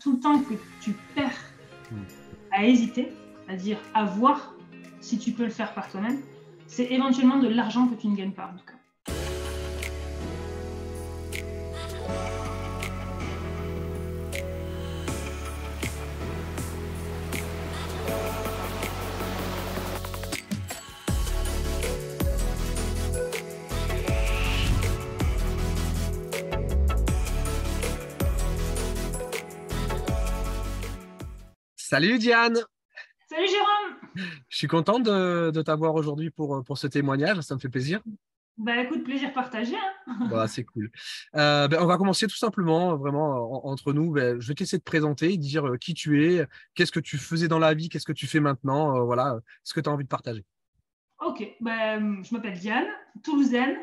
tout le temps que tu perds à hésiter, c'est-à-dire à voir si tu peux le faire par toi-même, c'est éventuellement de l'argent que tu ne gagnes pas en tout cas. Salut Diane, Salut Jérôme! je suis content de t'avoir aujourd'hui pour ce témoignage, ça me fait plaisir. Bah écoute, plaisir partagé, hein. Bah, c'est cool. On va commencer tout simplement, vraiment, entre nous. Je vais te laisser te présenter, dire qui tu es, qu'est-ce que tu faisais dans la vie, qu'est-ce que tu fais maintenant, voilà, ce que tu as envie de partager. Ok, bah, je m'appelle Diane, toulousaine.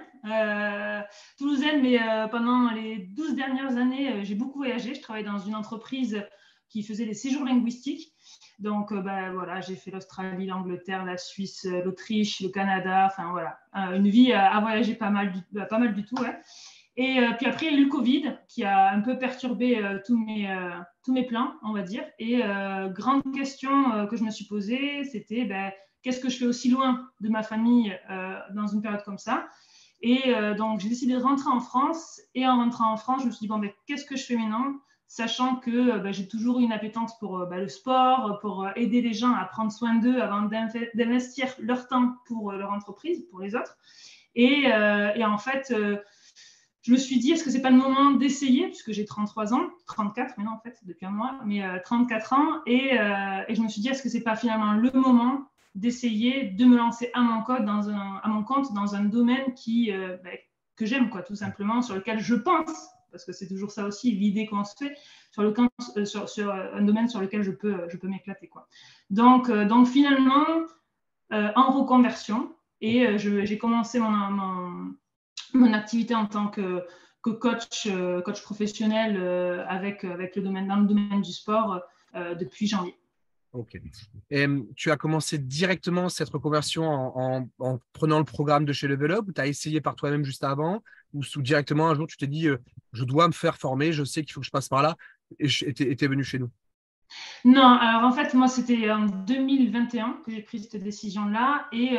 Toulousaine, mais pendant les 12 dernières années, j'ai beaucoup voyagé. Je travaille dans une entreprise qui faisait des séjours linguistiques. Donc, bah, voilà, j'ai fait l'Australie, l'Angleterre, la Suisse, l'Autriche, le Canada. Enfin, voilà, une vie à voyager pas mal du tout. Ouais. Et puis après, il y a eu le Covid qui a un peu perturbé tous mes plans, on va dire. Et grande question que je me suis posée, c'était ben, qu'est-ce que je fais aussi loin de ma famille dans une période comme ça? Et donc, j'ai décidé de rentrer en France. Et en rentrant en France, je me suis dit, bon, ben, qu'est-ce que je fais maintenant? Sachant que ben, j'ai toujours eu une appétence pour ben, le sport, pour aider les gens à prendre soin d'eux avant d'investir leur temps pour leur entreprise, pour les autres. Et en fait, je me suis dit, est-ce que c'est pas le moment d'essayer, puisque j'ai 33 ans, 34 maintenant en fait, depuis un mois, mais 34 ans, et je me suis dit, est-ce que c'est pas finalement le moment d'essayer de me lancer à mon compte dans un domaine que j'aime, quoi, tout simplement, sur lequel je pense, parce que c'est toujours ça aussi, l'idée qu'on se fait, sur un domaine sur lequel je peux m'éclater, quoi. Donc finalement, en reconversion, et j'ai commencé mon activité en tant que coach professionnel dans le domaine du sport depuis janvier. Ok. Et tu as commencé directement cette reconversion en prenant le programme de chez Level Up, ou tu as essayé par toi-même juste avant, ou directement un jour tu t'es dit je dois me faire former, je sais qu'il faut que je passe par là, et t'es venu chez nous? Non, alors en fait, moi, c'était en 2021 que j'ai pris cette décision-là, et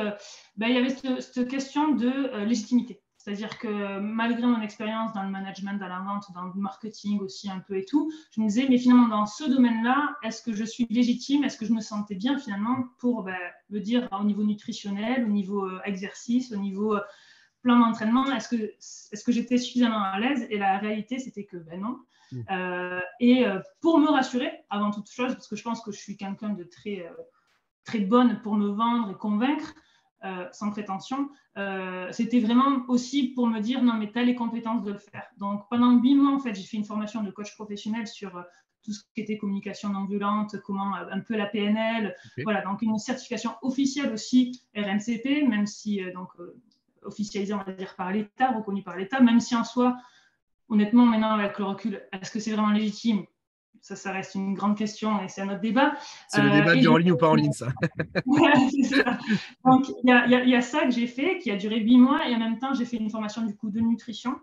il y avait cette question de légitimité. C'est-à-dire que malgré mon expérience dans le management, dans la vente, dans le marketing aussi un peu et tout, je me disais, mais finalement, dans ce domaine-là, est-ce que je suis légitime? Est-ce que je me sentais bien finalement pour le dire au niveau nutritionnel, au niveau exercice, au niveau plan d'entraînement? Est-ce que j'étais suffisamment à l'aise? Et la réalité, c'était que non. Pour me rassurer, avant toute chose, parce que je pense que je suis quelqu'un de très bonne pour me vendre et convaincre, sans prétention, c'était vraiment aussi pour me dire non, mais tu as les compétences de le faire. Donc pendant 8 mois, en fait, j'ai fait une formation de coach professionnel sur tout ce qui était communication non violente, comment un peu la PNL, Okay. voilà, donc une certification officielle aussi RNCP, même si officialisée, on va dire, par l'État, reconnue par l'État, même si en soi, honnêtement, maintenant, avec le recul, est-ce que c'est vraiment légitime? Ça reste une grande question et c'est un autre débat. C'est le débat du en ligne ou pas en ligne, ça. Ouais, c'est ça. Donc, il y a ça que j'ai fait, qui a duré 8 mois, et en même temps, j'ai fait une formation du coup de nutrition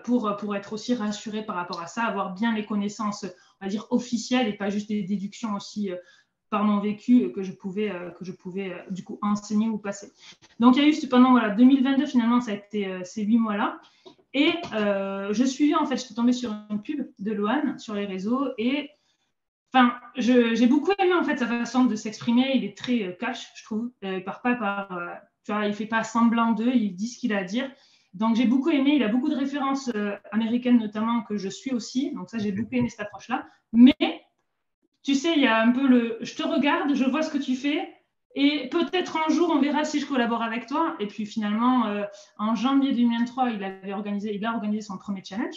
pour être aussi rassurée par rapport à ça, avoir bien les connaissances, on va dire, officielles et pas juste des déductions aussi par mon vécu que je pouvais du coup enseigner ou passer. Donc, il y a eu pendant 2022, finalement, ça a été ces 8 mois-là. Et je suivais, en fait, je suis tombée sur une pub de Lohan sur les réseaux, et enfin, j'ai beaucoup aimé en fait sa façon de s'exprimer. Il est très cash, je trouve. Il part pas tu vois, il fait pas semblant d'eux, il dit ce qu'il a à dire. Donc j'ai beaucoup aimé. Il a beaucoup de références américaines notamment que je suis aussi. Donc ça, j'ai beaucoup aimé cette approche-là. Mais tu sais, il y a un peu je te regarde, je vois ce que tu fais. Et peut-être un jour, on verra si je collabore avec toi. Et puis finalement, en janvier 2023, il a organisé son premier challenge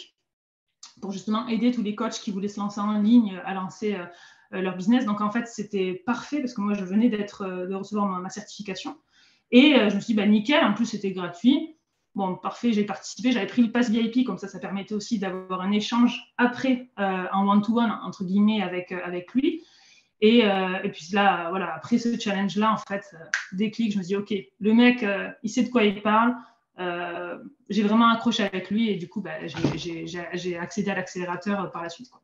pour justement aider tous les coachs qui voulaient se lancer en ligne à lancer leur business. Donc en fait, c'était parfait parce que moi, je venais de recevoir ma certification. Et je me suis dit, bah, nickel, en plus, c'était gratuit. Bon, parfait, j'ai participé, j'avais pris le pass VIP, comme ça permettait aussi d'avoir un échange après en one-to-one, entre guillemets, avec lui. Et puis là, voilà, après ce challenge-là, en fait, déclic, je me dis, OK, le mec, il sait de quoi il parle. J'ai vraiment accroché avec lui et du coup, bah, j'ai accédé à l'accélérateur par la suite, quoi.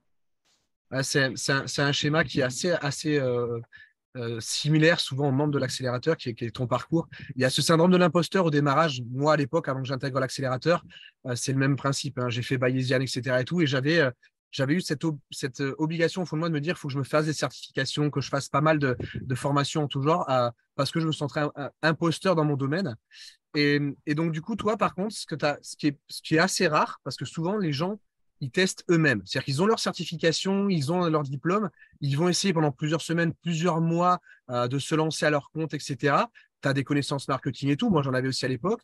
C'est un schéma qui est assez similaire souvent aux membres de l'accélérateur, qui est ton parcours. Il y a ce syndrome de l'imposteur au démarrage. Moi, à l'époque, avant que j'intègre l'accélérateur, c'est le même principe, hein. J'ai fait Bayesian, etc. et tout, et j'avais eu cette obligation au fond de moi de me dire, il faut que je me fasse des certifications, que je fasse pas mal de formations en tout genre, parce que je me sentais imposteur dans mon domaine. Et donc, du coup, toi, par contre, ce qui est assez rare, parce que souvent, les gens, ils testent eux-mêmes. C'est-à-dire qu'ils ont leur certification, ils ont leur diplôme, ils vont essayer pendant plusieurs semaines, plusieurs mois de se lancer à leur compte, etc. Tu as des connaissances marketing et tout. Moi, j'en avais aussi à l'époque.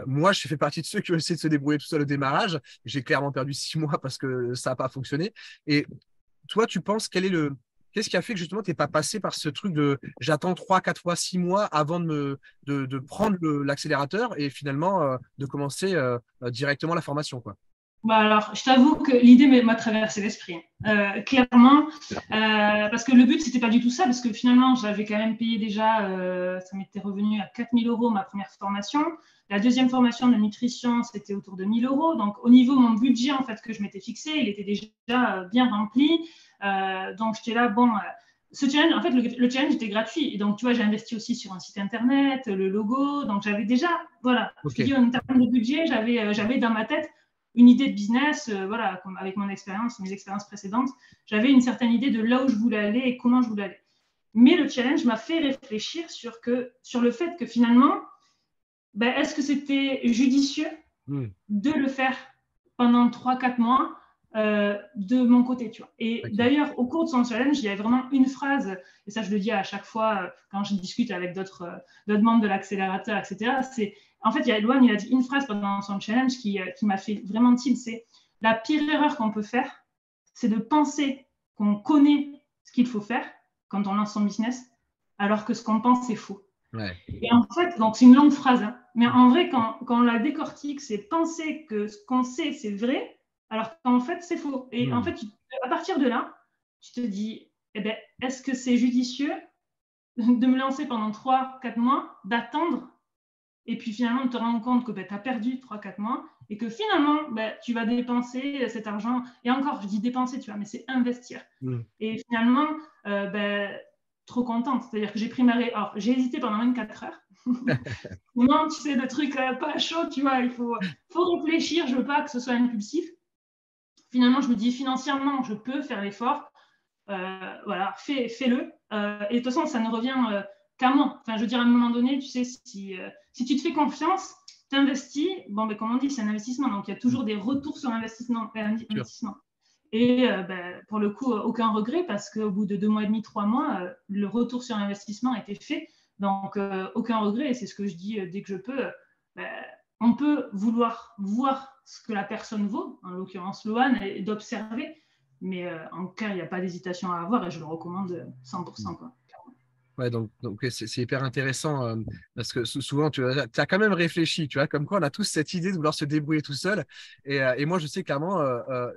Moi, je fais partie de ceux qui ont essayé de se débrouiller tout seul au démarrage. J'ai clairement perdu 6 mois parce que ça n'a pas fonctionné. Et toi, tu penses qu'est-ce qui a fait que justement tu n'es pas passé par ce truc de j'attends 3, 4 fois 6 mois avant de prendre l'accélérateur et finalement de commencer directement la formation, quoi. Bah alors, je t'avoue que l'idée m'a traversé l'esprit, clairement, parce que le but, c'était pas du tout ça, parce que finalement, j'avais quand même payé déjà, ça m'était revenu à 4 000 euros ma première formation. La deuxième formation de nutrition, c'était autour de 1 000 euros. Donc, au niveau de mon budget, en fait, que je m'étais fixé, il était déjà bien rempli. Donc, j'étais là, bon, ce challenge, en fait, le challenge était gratuit. Et donc, tu vois, j'ai investi aussi sur un site internet, le logo. Donc, j'avais déjà, voilà, Ok. je te dis, en termes de budget, j'avais dans ma tête une idée de business, voilà, avec mon expérience, mes expériences précédentes, j'avais une certaine idée de là où je voulais aller et comment je voulais aller. Mais le challenge m'a fait réfléchir sur le fait que finalement, ben, est-ce que c'était judicieux de le faire pendant 3-4 mois de mon côté, tu vois. Et Ok. d'ailleurs, au cours de son challenge, il y avait vraiment une phrase, et ça je le dis à chaque fois quand je discute avec d'autres membres de l'accélérateur, etc. C'est, en fait, Loan, il a dit une phrase pendant son challenge qui m'a fait vraiment tilt, c'est la pire erreur qu'on peut faire, c'est de penser qu'on connaît ce qu'il faut faire quand on lance son business, alors que ce qu'on pense, c'est faux. Ouais. Et en fait, donc c'est une longue phrase, hein, mais en vrai, quand on la décortique, c'est penser que ce qu'on sait, c'est vrai, alors qu'en fait, c'est faux. Et en fait, à partir de là, tu te dis, eh ben, est-ce que c'est judicieux de me lancer pendant 3-4 mois, d'attendre, et puis finalement de te rendre compte que ben, tu as perdu 3-4 mois, et que finalement, ben, tu vas dépenser cet argent, et encore, je dis dépenser, tu vois, mais c'est investir. Et finalement, ben, trop contente. C'est-à-dire que j'ai pris alors, j'ai hésité pendant 24 heures. Non, tu sais, le truc pas chaud, tu vois, il faut réfléchir, je veux pas que ce soit impulsif. Finalement, je me dis financièrement, je peux faire l'effort. Voilà, fais-le. Et de toute façon, ça ne revient qu'à moi. Enfin, je veux dire, à un moment donné, tu sais, si tu te fais confiance, tu investis, bon, ben, comme on dit, c'est un investissement. Donc, il y a toujours des retours sur investissement. Et ben, pour le coup, aucun regret parce qu'au bout de 2 mois et demi, 3 mois, le retour sur investissement a été fait. Donc, aucun regret. Et c'est ce que je dis dès que je peux. Ben, on peut vouloir voir ce que la personne vaut, en l'occurrence Loan, et d'observer. Mais en cas, il n'y a pas d'hésitation à avoir et je le recommande 100%. Quoi. Ouais, donc ouais, c'est hyper intéressant parce que souvent, tu as quand même réfléchi, tu vois, comme quoi on a tous cette idée de vouloir se débrouiller tout seul. Et moi, je sais clairement,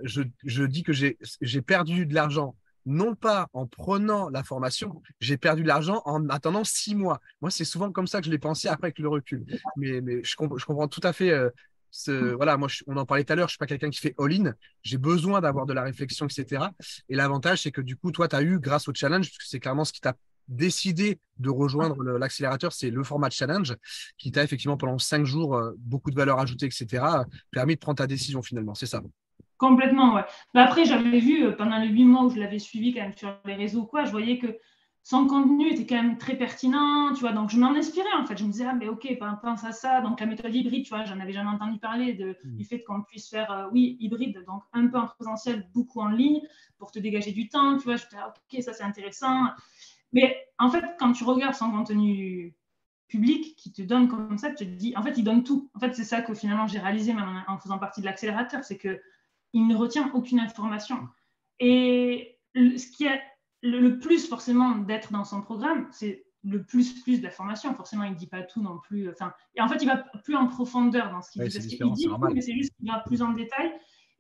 je dis que j'ai perdu de l'argent, non pas en prenant la formation, j'ai perdu de l'argent en attendant 6 mois. Moi, c'est souvent comme ça que je l'ai pensé après avec le recul. Mais je comprends tout à fait. Voilà, moi, on en parlait tout à l'heure, je ne suis pas quelqu'un qui fait all-in, j'ai besoin d'avoir de la réflexion, etc. Et l'avantage, c'est que du coup, toi, tu as eu, grâce au challenge, parce que c'est clairement ce qui t'a décidé de rejoindre l'accélérateur, c'est le format challenge qui t'a effectivement pendant 5 jours, beaucoup de valeur ajoutée, etc., permis de prendre ta décision finalement. C'est ça. Complètement, ouais. Mais après, j'avais vu pendant les 8 mois où je l'avais suivi quand même sur les réseaux, quoi, je voyais que son contenu était quand même très pertinent, tu vois. Donc, je m'en inspirais en fait. Je me disais, ah, mais ok, pense à ça. Donc, la méthode hybride, tu vois, j'en avais jamais entendu parler du fait qu'on puisse faire, oui, hybride, donc un peu en présentiel, beaucoup en ligne pour te dégager du temps, tu vois. Je me disais, ok, ça c'est intéressant. Mais en fait, quand tu regardes son contenu public qui te donne comme ça, tu te dis, en fait, il donne tout. En fait, c'est ça que finalement j'ai réalisé en faisant partie de l'accélérateur, c'est qu'il ne retient aucune information. Et ce qui est le plus forcément d'être dans son programme, c'est le plus d'informations. Forcément, il ne dit pas tout non plus. Enfin, et en fait, il va plus en profondeur dans ce qu'il Ouais, dit. c'est Parce qu'il différent, dit c'est beaucoup, normal. mais c'est juste qu'il va plus en détail.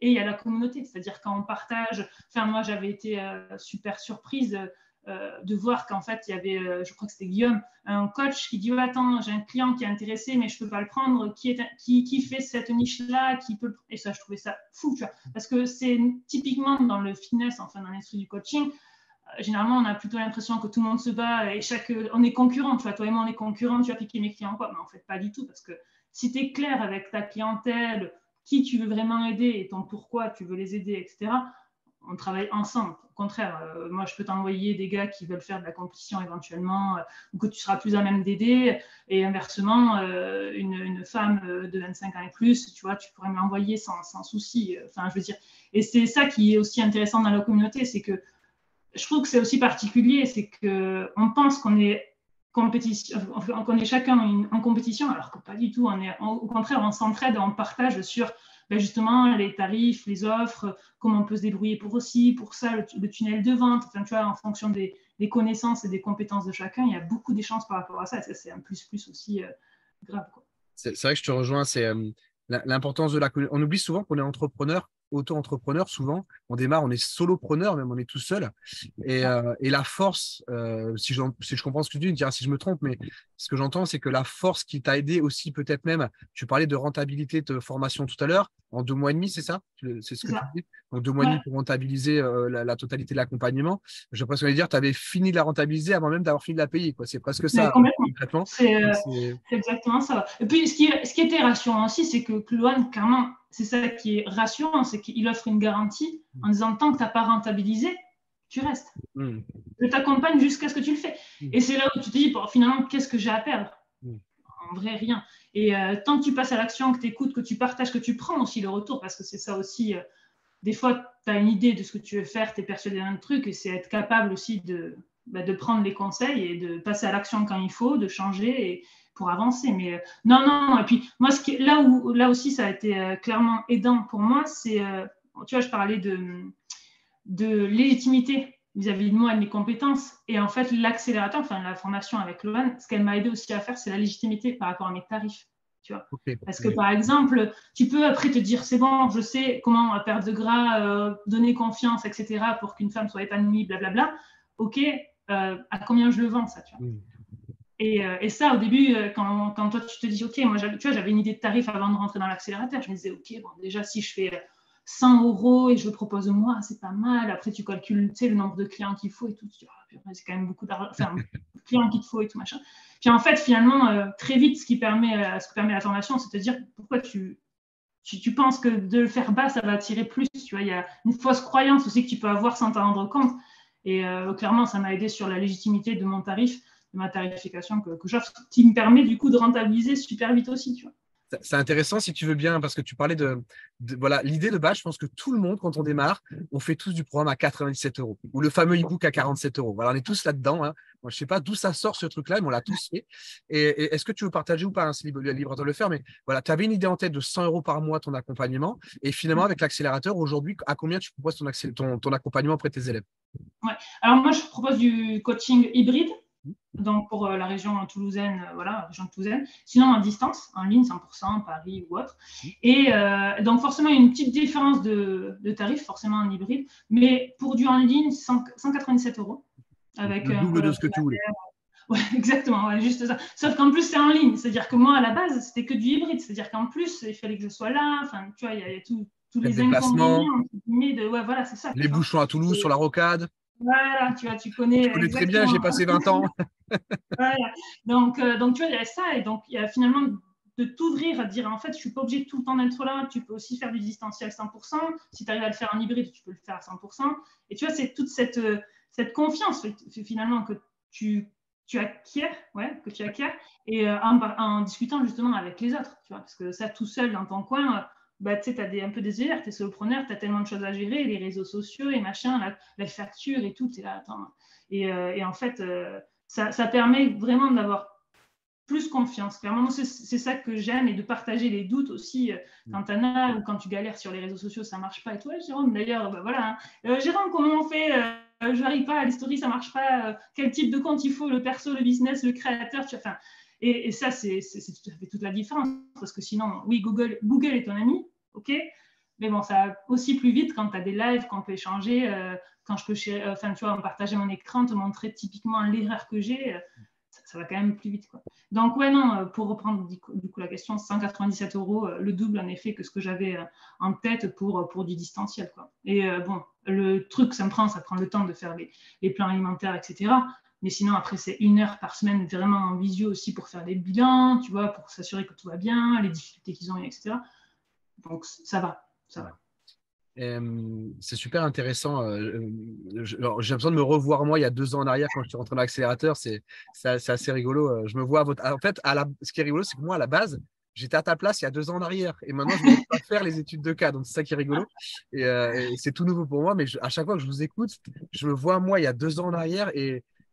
Et il y a la communauté, c'est-à-dire quand on partage. Enfin, moi, j'avais été super surprise de voir qu'en fait, il y avait, je crois que c'était Guillaume, un coach qui dit ouais, attends, j'ai un client qui est intéressé, mais je ne peux pas le prendre, qui fait cette niche-là, qui peut... Et ça, je trouvais ça fou, tu vois, parce que c'est typiquement dans le fitness, enfin dans l'industrie du coaching, généralement, on a plutôt l'impression que tout le monde se bat et on est concurrent, tu vois, toi et moi, on est concurrents, tu vas piquer mes clients, quoi, mais en fait, pas du tout, parce que si tu es clair avec ta clientèle, qui tu veux vraiment aider et ton pourquoi tu veux les aider, etc., on travaille ensemble. Au contraire, moi, je peux t'envoyer des gars qui veulent faire de la compétition éventuellement, ou que tu seras plus à même d'aider. Et inversement, une femme de 25 ans et plus, tu vois, tu pourrais me l'envoyer sans souci. Enfin, je veux dire. Et c'est ça qui est aussi intéressant dans la communauté, c'est que je trouve que c'est aussi particulier, c'est qu'on pense qu'on est qu'on est chacun en compétition, alors que pas du tout. Au contraire, on s'entraide, on partage sur justement les tarifs, les offres, comment on peut se débrouiller pour ça, le tunnel de vente. Enfin, tu vois, en fonction des connaissances et des compétences de chacun, il y a beaucoup d'échanges par rapport à ça. Et ça, c'est un plus aussi grave, quoi. C'est vrai que je te rejoins, c'est l'importance de la communauté. On oublie souvent qu'on est entrepreneur, auto-entrepreneur, souvent. On démarre, on est solopreneur, même on est tout seul. Et la force, si je comprends ce que tu dis, tu me diras si je me trompe, mais ce que j'entends, c'est que la force qui t'a aidé aussi, peut-être même, tu parlais de rentabilité de formation tout à l'heure, en 2 mois et demi, c'est ça? C'est ce que tu dis? Donc 2 mois et demi pour rentabiliser la totalité de l'accompagnement. J'ai presque envie de dire, tu avais fini de la rentabiliser avant même d'avoir fini de la payer, quoi. C'est presque ça, concrètement. C'est exactement ça. Et puis, ce qui était rassurant aussi, c'est que Kloan, clairement, c'est ça qui est rassurant, c'est qu'il offre une garantie en disant tant que tu n'as pas rentabilisé, tu restes. Je t'accompagne jusqu'à ce que tu le fais. Et c'est là où tu te dis, bon, finalement, qu'est-ce que j'ai à perdre? En vrai, rien. Et tant que tu passes à l'action, que tu écoutes, que tu partages, que tu prends aussi le retour, parce que c'est ça aussi, des fois, tu as une idée de ce que tu veux faire, tu es persuadé d'un truc, et c'est être capable aussi de prendre les conseils et de passer à l'action quand il faut, de changer pour avancer. Mais non. Et puis, moi, là aussi, ça a été clairement aidant pour moi, c'est, tu vois, je parlais de légitimité vis-à-vis de moi et de mes compétences. Et en fait, l'accélérateur, enfin, la formation avec Loan, ce qu'elle m'a aidé aussi à faire, c'est la légitimité par rapport à mes tarifs. Tu vois. Parce que, par exemple, tu peux après te dire, c'est bon, je sais comment perdre de gras, donner confiance, etc., pour qu'une femme soit épanouie, blablabla. OK, à combien je le vends, ça, tu vois. Et ça, au début, quand toi, tu te dis, OK, moi, tu vois, j'avais une idée de tarif avant de rentrer dans l'accélérateur. Je me disais, OK, bon, déjà, si je fais 100 € et je le propose au mois, c'est pas mal. Après, tu calcules, tu sais, le nombre de clients qu'il faut et tout. Tu dis, oh, c'est quand même beaucoup d'argent, enfin, de clients qu'il te faut et tout, machin. Puis en fait, finalement, très vite, ce que permet la formation, c'est de te dire pourquoi tu penses que de le faire bas, ça va attirer plus. Tu vois, il y a une fausse croyance aussi que tu peux avoir sans t'en rendre compte. Et clairement, ça m'a aidé sur la légitimité de mon tarif, de ma tarification que j'offre, qui me permet du coup de rentabiliser super vite aussi. Tu vois. C'est intéressant si tu veux bien, parce que tu parlais voilà, l'idée de base, je pense que tout le monde, quand on démarre, on fait tous du programme à 97 € ou le fameux e-book à 47 €. Voilà, on est tous là-dedans. Hein. Moi, je ne sais pas d'où ça sort ce truc-là, mais on l'a tous fait. Et est-ce que tu veux partager ou pas, hein, c'est libre de le faire, mais voilà, tu avais une idée en tête de 100 € par mois ton accompagnement. Et finalement, avec l'accélérateur, aujourd'hui, à combien tu proposes ton accompagnement auprès de tes élèves? Ouais. Alors moi, je propose du coaching hybride. Donc, pour la région toulousaine, voilà, région toulousaine. Sinon, à distance, en ligne, 100%, Paris ou autre. Et donc, forcément, il y a une petite différence de tarif, forcément en hybride. Mais pour du en ligne, 197 €. Avec le double de ce que tu voulais. Ouais, exactement, ouais, juste ça. Sauf qu'en plus, c'est en ligne. C'est-à-dire que moi, à la base, c'était que du hybride. C'est-dire qu'en plus, il fallait que je sois là. Enfin, tu vois, il y a tous les inconvénients. Ouais, voilà, c'est ça. Les bouchons à Toulouse, sur la rocade. Voilà, tu vois, tu connais. Je connais très bien, j'ai passé 20 ans. Voilà. Donc, tu vois, il y a ça. Et donc, il y a finalement de t'ouvrir à dire, en fait, je ne suis pas obligé tout le temps d'être là. Tu peux aussi faire du distanciel 100%. Si tu arrives à le faire en hybride, tu peux le faire à 100%. Et tu vois, c'est toute cette confiance, finalement, que tu acquiers, et en discutant justement avec les autres, tu vois, parce que ça, tout seul dans ton coin, tu sais, tu as un peu des erreurs, tu es solopreneur, tu as tellement de choses à gérer, les réseaux sociaux et machin, la facture et tout, tu es là, attends. Et en fait, ça permet vraiment d'avoir plus confiance. Clairement, c'est ça que j'aime, et de partager les doutes aussi quand tu en as, ou quand tu galères sur les réseaux sociaux, ça ne marche pas. Et toi, Jérôme, d'ailleurs, voilà. Jérôme, comment on fait je n'arrive pas, les stories, ça ne marche pas. Quel type de compte il faut, le perso, le business, le créateur, enfin, et ça, c'est tout à fait toute la différence. Parce que sinon, oui, Google est ton ami, ok, Mais bon, ça va aussi plus vite quand tu as des lives, quand on peut échanger, quand je peux tu vois, partager mon écran, te montrer typiquement l'erreur que j'ai, ça va quand même plus vite, quoi. Donc, ouais, non, pour reprendre du coup la question, 197 €, le double en effet que ce que j'avais en tête pour du distanciel, quoi. Et bon, le truc, ça prend le temps de faire les plans alimentaires, etc. Mais sinon, après, c'est 1 heure par semaine vraiment en visio aussi pour faire les bilans, tu vois, pour s'assurer que tout va bien, les difficultés qu'ils ont, etc. Donc, ça va, ça va. C'est super intéressant. J'ai besoin de me revoir moi il y a 2 ans en arrière quand je suis rentré dans l'accélérateur. C'est assez rigolo. Je me vois en fait, ce qui est rigolo, c'est que moi, à la base, j'étais à ta place il y a 2 ans en arrière. Et maintenant, je ne vais pas faire les études de cas. Donc, c'est ça qui est rigolo. Et c'est tout nouveau pour moi. Mais à chaque fois que je vous écoute, je me vois moi il y a 2 ans en arrière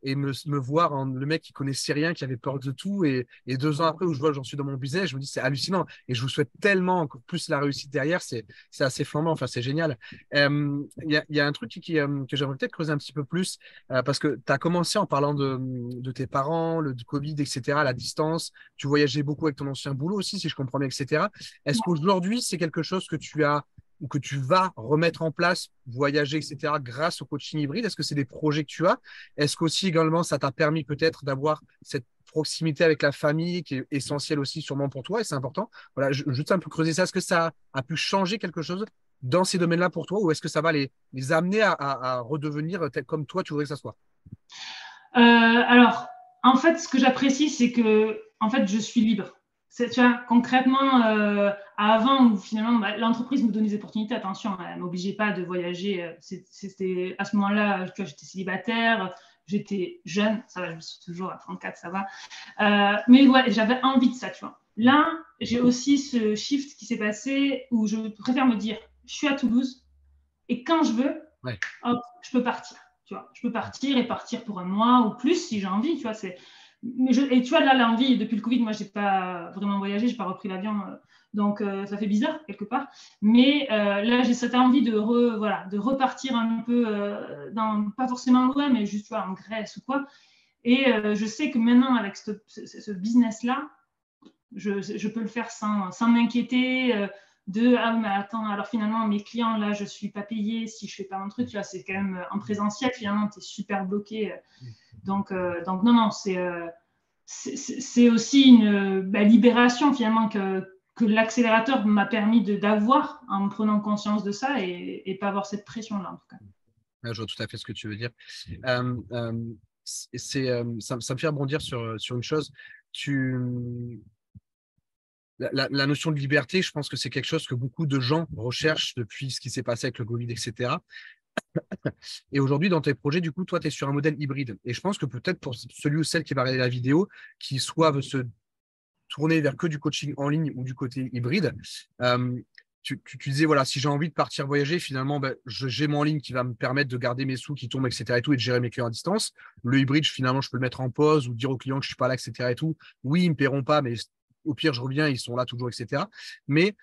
et me voir le mec qui connaissait rien, qui avait peur de tout. Et 2 ans après, où je vois que j'en suis dans mon business, je me dis c'est hallucinant. Et je vous souhaite tellement encore plus la réussite derrière. C'est assez flambant. Enfin, c'est génial. Il y a un truc que j'aimerais peut-être creuser un petit peu plus parce que tu as commencé en parlant de tes parents, du Covid, etc., la distance. Tu voyageais beaucoup avec ton ancien boulot aussi, si je comprends bien, etc. Est-ce qu'aujourd'hui, c'est quelque chose que tu as ou que tu vas remettre en place, voyager, etc., grâce au coaching hybride? Est-ce que c'est des projets que tu as? Est-ce qu'aussi, également, ça t'a permis peut-être d'avoir cette proximité avec la famille qui est essentielle aussi sûrement pour toi et c'est important. Voilà, juste un peu creuser ça. Est-ce que ça a pu changer quelque chose dans ces domaines-là pour toi ou est-ce que ça va les amener à redevenir comme toi, tu voudrais que ça soit? Alors, en fait, ce que j'apprécie, c'est que en fait, je suis libre. Tu vois, concrètement, avant, où finalement, l'entreprise me donnait des opportunités, attention, elle ne m'obligeait pas de voyager. C'était à ce moment-là, tu vois, j'étais célibataire, j'étais jeune, ça va, je suis toujours à 34, ça va. Mais ouais, j'avais envie de ça, tu vois. Là, j'ai aussi ce shift qui s'est passé où je préfère me dire, je suis à Toulouse et quand je veux, Ouais. hop, je peux partir. Tu vois, je peux partir et partir pour un mois ou plus si j'ai envie. Tu vois, et tu vois, là, l'envie, depuis le Covid, moi, je n'ai pas vraiment voyagé, je n'ai pas repris l'avion. Donc, ça fait bizarre, quelque part. Mais là, j'ai cette envie de repartir un peu, pas forcément loin, mais juste tu vois, en Grèce ou quoi. Et je sais que maintenant, avec ce business-là, je peux le faire sans m'inquiéter ah mais attends, alors finalement mes clients là je suis pas payée si je fais pas mon truc, tu vois, c'est quand même en présentiel, finalement tu es super bloqué, donc non c'est aussi une libération finalement que l'accélérateur m'a permis d'avoir en me prenant conscience de ça et pas avoir cette pression là en tout cas. Je vois tout à fait ce que tu veux dire. Ça me fait rebondir sur une chose. La notion de liberté, je pense que c'est quelque chose que beaucoup de gens recherchent depuis ce qui s'est passé avec le Covid, etc. Et aujourd'hui, dans tes projets, du coup, toi, tu es sur un modèle hybride. Et je pense que peut-être pour celui ou celle qui va regarder la vidéo, qui soit veut se tourner vers que du coaching en ligne ou du côté hybride, tu disais, voilà, si j'ai envie de partir voyager, finalement, j'ai mon en ligne qui va me permettre de garder mes sous qui tombent, etc. et tout, et de gérer mes clients à distance. Le hybride, finalement, je peux le mettre en pause ou dire aux clients que je suis pas là, etc. et tout. Oui, ils me paieront pas, mais au pire, je reviens, ils sont là toujours, etc. Mais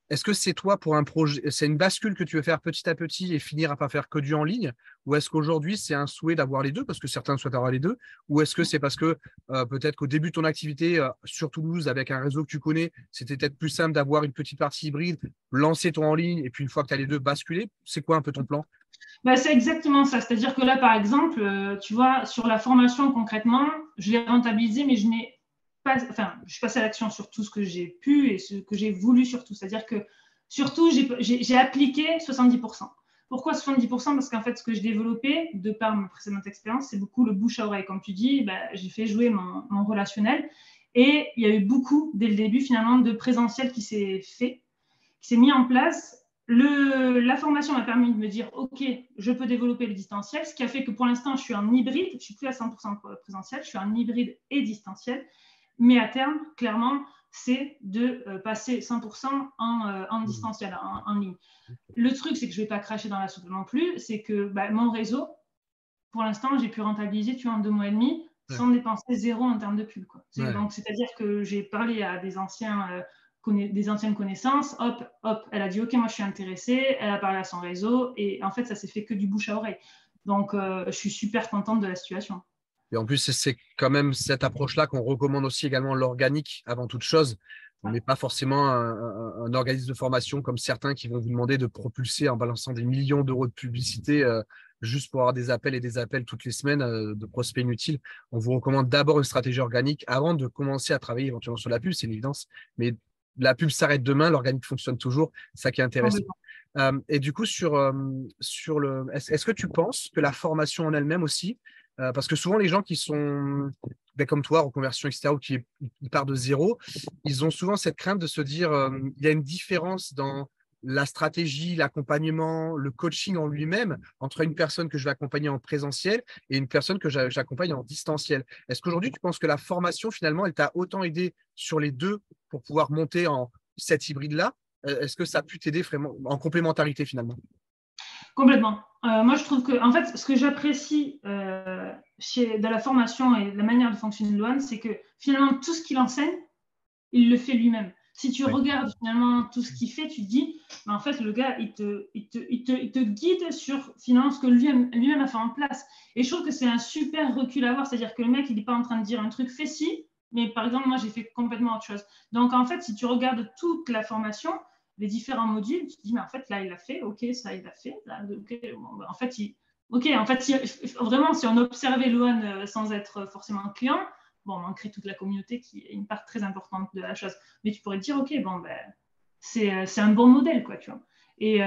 est-ce que c'est toi pour un projet, c'est une bascule que tu veux faire petit à petit et finir à pas faire que du en ligne? Ou est-ce qu'aujourd'hui c'est un souhait d'avoir les deux parce que certains souhaitent avoir les deux? Ou est-ce que c'est parce que peut-être qu'au début de ton activité sur Toulouse avec un réseau que tu connais, c'était peut-être plus simple d'avoir une petite partie hybride, lancer ton en ligne et puis une fois que tu as les deux, basculer? C'est quoi un peu ton plan? C'est exactement ça. C'est-à-dire que là, par exemple, tu vois, sur la formation concrètement, je l'ai rentabilisée, mais je suis passée à l'action sur tout ce que j'ai pu et ce que j'ai voulu surtout. C'est-à-dire que surtout, j'ai appliqué 70%. Pourquoi 70%? Parce qu'en fait, ce que j'ai développé, de par ma précédente expérience, c'est beaucoup le bouche à oreille. Comme tu dis, j'ai fait jouer mon relationnel. Et il y a eu beaucoup, dès le début, finalement, de présentiel qui s'est mis en place. La formation m'a permis de me dire, OK, je peux développer le distanciel, ce qui a fait que pour l'instant, je suis en hybride, je ne suis plus à 100% présentiel, je suis en hybride et distanciel. Mais à terme, clairement, c'est de passer 100% en distanciel, en ligne. Le truc, c'est que je ne vais pas cracher dans la soupe non plus, c'est que mon réseau, pour l'instant, j'ai pu rentabiliser en 2 mois et demi sans dépenser zéro en termes de pub. Donc, c'est-à-dire que j'ai parlé à des anciennes connaissances, hop, elle a dit ok, moi je suis intéressée, elle a parlé à son réseau et en fait ça s'est fait que du bouche à oreille. Donc je suis super contente de la situation. Et en plus, c'est quand même cette approche-là qu'on recommande aussi également l'organique avant toute chose. On n'est pas forcément un organisme de formation comme certains qui vont vous demander de propulser en balançant des millions d'euros de publicité juste pour avoir des appels et des appels toutes les semaines de prospects inutiles. On vous recommande d'abord une stratégie organique avant de commencer à travailler éventuellement sur la pub, c'est une évidence. Mais la pub s'arrête demain, l'organique fonctionne toujours. C'est ça qui est intéressant. Et du coup, sur est-ce que tu penses que la formation en elle-même aussi, parce que souvent les gens qui sont comme toi, reconversion, etc., ou qui partent de zéro, ils ont souvent cette crainte de se dire il y a une différence dans la stratégie, l'accompagnement, le coaching en lui-même entre une personne que je vais accompagner en présentiel et une personne que j'accompagne en distanciel. Est-ce qu'aujourd'hui, tu penses que la formation, finalement, elle t'a autant aidé sur les deux pour pouvoir monter en cet hybride-là? Est-ce que ça a pu t'aider vraiment en complémentarité, finalement? Complètement. Moi, je trouve que, en fait, ce que j'apprécie dans la formation et la manière de fonctionner de Loan, c'est que finalement, tout ce qu'il enseigne, il le fait lui-même. Si tu regardes finalement tout ce qu'il fait, tu te dis, mais en fait, le gars, il te guide sur finalement ce que lui-même a fait en place. Et je trouve que c'est un super recul à avoir. C'est-à-dire que le mec, il n'est pas en train de dire un truc fait ci, mais par exemple, moi, j'ai fait complètement autre chose. Donc, en fait, si tu regardes toute la formation, les différents modules, tu te dis, mais en fait, là, il a fait, ok, ça, il a fait, là, ok, bon, en fait, vraiment, si on observait Loan sans être forcément client, bon, on manquerait toute la communauté qui est une part très importante de la chose. Mais tu pourrais te dire, ok, bon, ben, c'est un bon modèle, quoi, tu vois. Et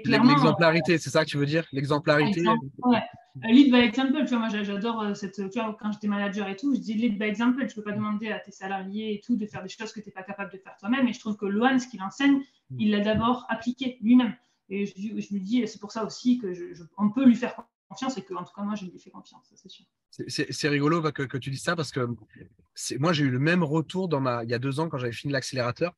clairement. L'exemplarité, c'est ça que tu veux dire? L'exemplarité. Ouais. Lead by example, tu vois, moi j'adore cette. Tu vois, quand j'étais manager et tout, je dis lead by example. Tu peux pas demander à tes salariés et tout de faire des choses que tu n'es pas capable de faire toi-même. Et je trouve que Loan, ce qu'il enseigne, il l'a d'abord appliqué lui-même. Et je me dis, c'est pour ça aussi que on peut lui faire confiance et que, en tout cas, moi, je lui fais confiance, c'est sûr. C'est rigolo que tu dis ça parce que moi, j'ai eu le même retour il y a 2 ans quand j'avais fini l'accélérateur.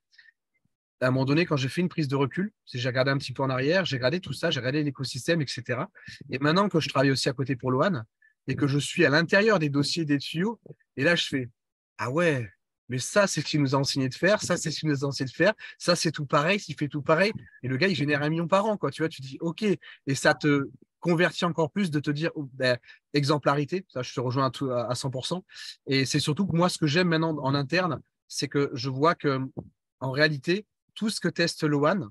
À un moment donné, quand j'ai fait une prise de recul, j'ai regardé un petit peu en arrière, j'ai regardé tout ça, j'ai regardé l'écosystème, etc. Et maintenant que je travaille aussi à côté pour Loan et que je suis à l'intérieur des dossiers, des tuyaux, et là, je fais ah ouais, mais ça, c'est ce qu'il nous a enseigné de faire, ça, c'est ce qu'il nous a enseigné de faire, ça, c'est tout pareil, s'il fait tout pareil. Et le gars, il génère 1 million par an, quoi. Tu vois, tu dis OK. Et ça te convertit encore plus de te dire oh, ben, exemplarité, ça, je te rejoins à 100%. Et c'est surtout que moi, ce que j'aime maintenant en interne, c'est que je vois que en réalité, tout ce que teste Loan,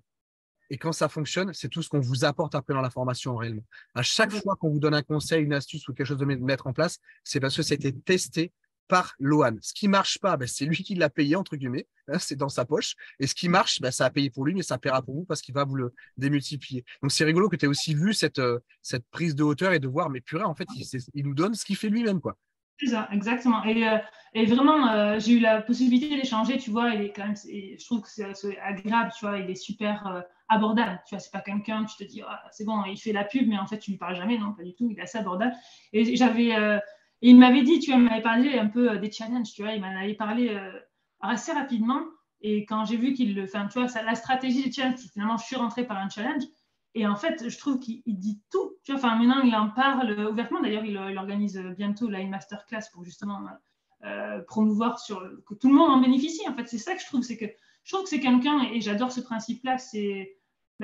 et quand ça fonctionne, c'est tout ce qu'on vous apporte après dans la formation réellement. À chaque fois qu'on vous donne un conseil, une astuce ou quelque chose de mettre en place, c'est parce que c'était testé par Loan. Ce qui ne marche pas, ben, c'est lui qui l'a payé, entre guillemets, hein, c'est dans sa poche. Et ce qui marche, ben, ça a payé pour lui, mais ça paiera pour vous parce qu'il va vous le démultiplier. Donc c'est rigolo que tu aies aussi vu cette prise de hauteur et de voir, mais purée, en fait, il nous donne ce qu'il fait lui-même, quoi. C'est ça, exactement. Et vraiment, j'ai eu la possibilité d'échanger, tu vois, il est quand même, je trouve que c'est agréable, tu vois, il est super abordable, tu vois, c'est pas quelqu'un, tu te dis, oh, c'est bon, il fait la pub, mais en fait, tu lui parles jamais, non, pas du tout, il est assez abordable. Et il m'avait dit, tu vois, il m'avait parlé un peu des challenges, tu vois, il m'en avait parlé assez rapidement, et quand j'ai vu qu'il le fait, tu vois, la stratégie des challenges, finalement, je suis rentrée par un challenge, et en fait, je trouve qu'il dit tout. Tu vois, enfin, maintenant, il en parle ouvertement. D'ailleurs, il organise bientôt là, une masterclass pour justement promouvoir que tout le monde en bénéficie. En fait, c'est ça que je trouve. C'est que je trouve que c'est quelqu'un, et j'adore ce principe-là, c'est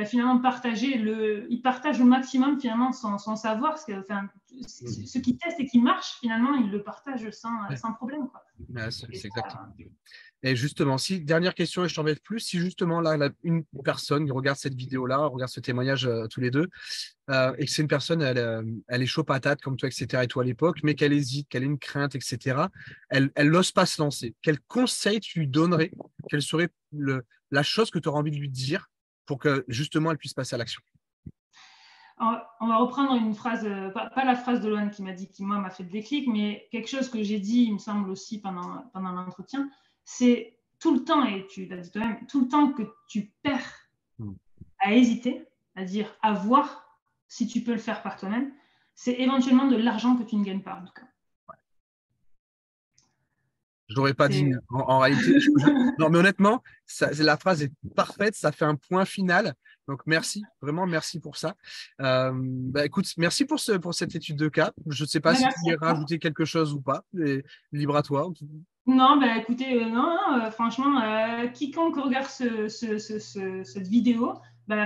finalement il partage au maximum finalement son savoir. Parce que, enfin, ce qui teste et qui marche, finalement, il le partage sans problème, quoi. Ouais, c'est exactement. Et justement, dernière question et je t'embête plus, si justement là, une personne qui regarde cette vidéo-là, regarde ce témoignage tous les deux, et que c'est une personne, elle est chaud patate comme toi, etc., et toi à l'époque, mais qu'elle hésite, qu'elle a une crainte, etc., elle n'ose pas se lancer. Quel conseil tu lui donnerais? Quelle serait la chose que tu aurais envie de lui dire pour que justement elle puisse passer à l'action? On va reprendre une phrase, pas la phrase de Loan qui m'a dit, qui moi m'a fait le déclic, mais quelque chose que j'ai dit, il me semble aussi pendant l'entretien, c'est tout le temps, et tu l'as dit toi-même, tout le temps que tu perds à hésiter, à dire, à voir si tu peux le faire par toi-même, c'est éventuellement de l'argent que tu ne gagnes pas, en tout cas. Je l'aurais pas dit en réalité. Non, mais honnêtement, la phrase est parfaite. Ça fait un point final. Donc, merci. Vraiment, merci pour ça. Écoute, merci pour cette étude de cas. Je ne sais pas si tu voulais rajouter quelque chose ou pas. Libre à toi. Non, écoutez, non, franchement, quiconque regarde cette vidéo,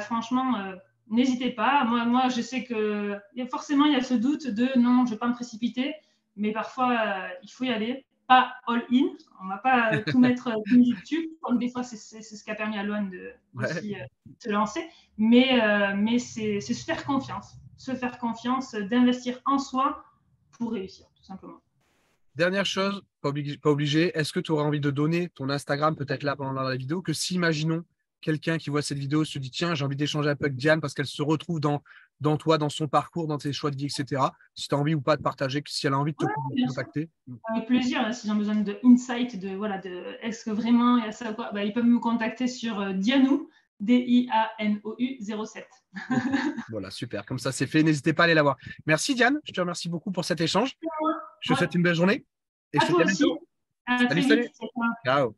franchement, n'hésitez pas. Moi, je sais que forcément, il y a ce doute de non, je ne vais pas me précipiter, mais parfois, il faut y aller. pas all-in. On ne va pas tout mettre dessus. Comme des fois, c'est ce qui a permis à Loan de aussi se lancer. Mais c'est se faire confiance. Se faire confiance, d'investir en soi pour réussir, tout simplement. Dernière chose, pas obligé, est-ce que tu aurais envie de donner ton Instagram peut-être là pendant la vidéo, que si, imaginons, quelqu'un qui voit cette vidéo se dit tiens, j'ai envie d'échanger un peu avec Diane parce qu'elle se retrouve dans toi, dans son parcours, dans tes choix de vie, etc. Si tu as envie ou pas de partager, si elle a envie de te contacter. Avec plaisir, si j'ai besoin de insight, est-ce que vraiment il y a ça ou quoi, ils peuvent me contacter sur Dianou, DIANOU 07. Voilà, super. Comme ça, c'est fait. N'hésitez pas à aller la voir. Merci Diane, je te remercie beaucoup pour cet échange. Je te souhaite une belle journée. Et à je te dis à toi aussi. bientôt. À très vite. Ciao.